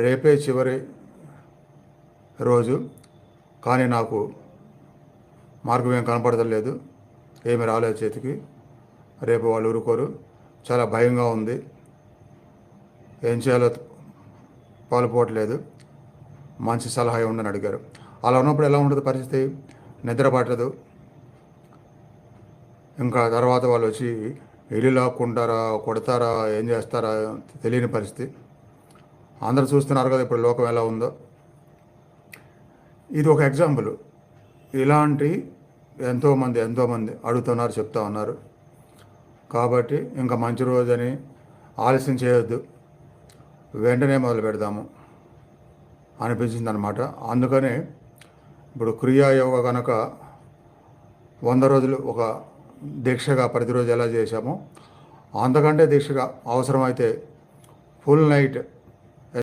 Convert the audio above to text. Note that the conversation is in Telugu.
రేపే చివరి రోజు, కానీ నాకు మార్గం ఏం కనపడలేదు, ఏమి రాలేదు చేతికి. రేపు వాళ్ళు ఊరుకోరు, చాలా భయంగా ఉంది, ఏం చేయాలో పాలుపోవట్లేదు, మంచి సలహా ఇవ్వండి అడిగారు. అలా ఉన్నప్పుడు ఎలా ఉంటుంది పరిస్థితి? నిద్ర పట్టదు. ఇంకా తర్వాత వాళ్ళు వచ్చి ఇల్లు లాక్కుంటారా, కొడతారా, ఏం చేస్తారా తెలియని పరిస్థితి. అందరూ చూస్తున్నారు కదా ఇప్పుడు లోకం ఎలా ఉందో. ఇది ఒక ఎగ్జాంపుల్. ఇలాంటి ఎంతోమంది అడుగుతున్నారు, చెప్తా ఉన్నారు. కాబట్టి ఇంకా మంచి రోజని ఆలస్యం చేయొద్దు, వెంటనే మొదలు పెడదాము అనిపించింది అనమాట. అందుకనే ఇప్పుడు క్రియాయోగ కనుక 100 రోజులు ఒక దీక్షగా ప్రతిరోజు ఎలా చేశామో అంతకంటే దీక్షగా అవసరమైతే ఫుల్ నైట్